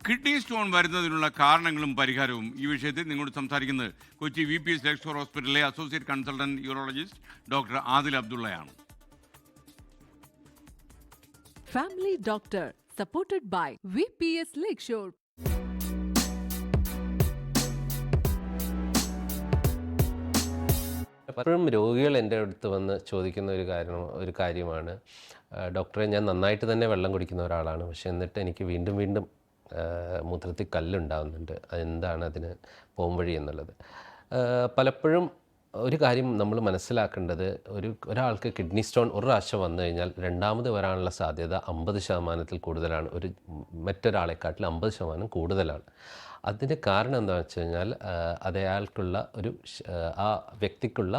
Kidney stone വരുന്നതിനുള്ള കാരണങ്ങളും പരിഹാരവും ഈ വിഷയത്തിൽ നിങ്ങളോട് സംസാരിക്കുന്നത് കൊച്ചി VPS ലെക്സ്ചർ ഹോസ്പിറ്റലിലെ associate consultant urologist doctor Adil അബ്ദുള്ളയാണ്. Family Doctor, supported by VPS Lakeshore. എപ്പോഴും രോഗികൾ എൻ്റെ അടുത്ത് വന്ന് ചോദിക്കുന്ന ഒരു കാര്യമാണ്, ഡോക്ടറെ, ഞാൻ നന്നായിട്ട് തന്നെ വെള്ളം കുടിക്കുന്ന ഒരാളാണ്, പക്ഷെ എന്നിട്ട് എനിക്ക് വീണ്ടും വീണ്ടും മൂത്രത്തിൽ കല്ലുണ്ടാകുന്നുണ്ട്, എന്താണ് അതിന് പോംവഴി എന്നുള്ളത്. പലപ്പോഴും ഒരു കാര്യം നമ്മൾ മനസ്സിലാക്കേണ്ടത്, ഒരാൾക്ക് കിഡ്നി സ്റ്റോൺ ഒരു പ്രാവശ്യം വന്നു കഴിഞ്ഞാൽ രണ്ടാമത് വരാനുള്ള സാധ്യത 50% കൂടുതലാണ്, മറ്റൊരാളെക്കാട്ടിൽ 50% കൂടുതലാണ്. അതിന് കാരണം എന്താണെന്ന് വെച്ച് കഴിഞ്ഞാൽ അയാൾക്കുള്ള ആ വ്യക്തിക്കുള്ള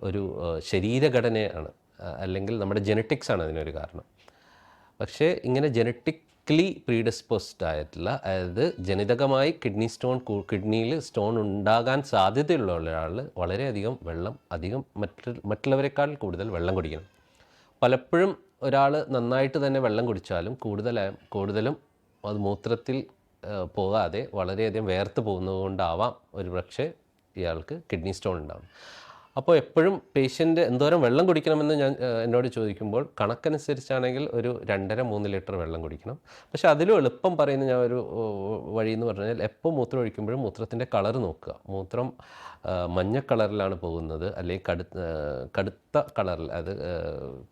ഒരു ശരീരഘടനയാണ്, അല്ലെങ്കിൽ നമ്മുടെ ജെനറ്റിക്സാണ് അതിനൊരു കാരണം. പക്ഷേ ഇങ്ങനെ ജെനറ്റിക്കലി പ്രീഡിസ്പോസ്ഡ് ആയിട്ടുള്ള, അതായത് ജനിതകമായി കിഡ്നിയിൽ സ്റ്റോൺ ഉണ്ടാകാൻ സാധ്യതയുള്ള ഒരാൾ വളരെയധികം മറ്റുള്ളവരെക്കാൾ കൂടുതൽ വെള്ളം കുടിക്കണം. പലപ്പോഴും ഒരാൾ നന്നായിട്ട് തന്നെ വെള്ളം കുടിച്ചാലും കൂടുതലും അത് മൂത്രത്തിൽ പോകാതെ വളരെയധികം വേർത്ത് പോകുന്നത് കൊണ്ടാവാം ഒരു പക്ഷേ ഇയാൾക്ക് കിഡ്നി സ്റ്റോൺ ഉണ്ടാകും. അപ്പോൾ എപ്പോഴും പേഷ്യൻ്റ് എന്തോരം വെള്ളം കുടിക്കണമെന്ന് എന്നോട് ചോദിക്കുമ്പോൾ കണക്കനുസരിച്ചാണെങ്കിൽ ഒരു 2.5-3 ലിറ്റർ വെള്ളം കുടിക്കണം. പക്ഷേ അതിലും എളുപ്പം പറയുന്ന ഞാൻ ഒരു വഴി എന്ന് പറഞ്ഞാൽ, എപ്പോൾ മൂത്രം ഒഴിക്കുമ്പോഴും മൂത്രത്തിൻ്റെ കളർ നോക്കുക. മൂത്രം മഞ്ഞ കളറിലാണ് പോകുന്നത്, അല്ലെങ്കിൽ കടുത്ത കളറിൽ, അത്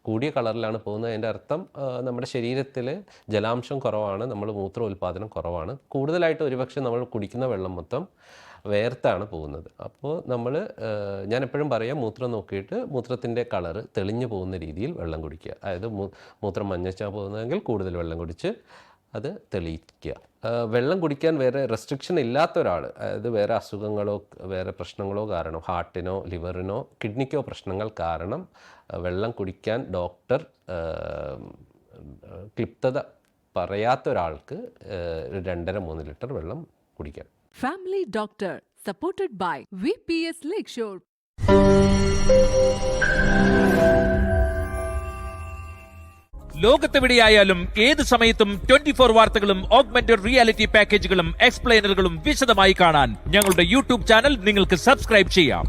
കൂടിയ കളറിലാണ് പോകുന്നത്, അതിൻ്റെ അർത്ഥം നമ്മുടെ ശരീരത്തിൽ ജലാംശം കുറവാണ്, നമ്മൾ മൂത്ര ഉൽപ്പാദനം കുറവാണ്. കൂടുതലായിട്ട് ഒരുപക്ഷെ നമ്മൾ കുടിക്കുന്ന വെള്ളം മൊത്തം വേർത്താണ് പോകുന്നത്. അപ്പോൾ ഞാൻ എപ്പോഴും പറയാം, മൂത്രം നോക്കിയിട്ട് മൂത്രത്തിൻ്റെ കളറ് തെളിഞ്ഞു പോകുന്ന രീതിയിൽ വെള്ളം കുടിക്കുക. അതായത് മൂത്രം മഞ്ഞച്ചാൽ പോകുന്നതെങ്കിൽ കൂടുതൽ വെള്ളം കുടിച്ച് അത് തെളിയിക്കുക. വെള്ളം കുടിക്കാൻ വേറെ റെസ്ട്രിക്ഷൻ ഇല്ലാത്ത ഒരാൾ, അതായത് വേറെ അസുഖങ്ങളോ വേറെ പ്രശ്നങ്ങളോ കാരണം, ഹാർട്ടിനോ ലിവറിനോ കിഡ്നിക്കോ പ്രശ്നങ്ങൾ കാരണം വെള്ളം കുടിക്കാൻ ഡോക്ടർ ക്ലിപ്തത പറയാത്ത ഒരാൾക്ക് 2.5-3 ലിറ്റർ വെള്ളം കുടിക്കാം. Family Doctor, supported by VPS Lakeshore. ലോകത്തെവിടെയായാലും ഏത് സമയത്തും 24 വാർത്തകളും ഓഗ്മെന്റഡ് റിയാലിറ്റി പാക്കേജുകളും എക്സ്പ്ലെയിനറുകളും വിശദമായി കാണാൻ ഞങ്ങളുടെ YouTube ചാനൽ നിങ്ങൾക്ക് സബ്സ്ക്രൈബ് ചെയ്യാം.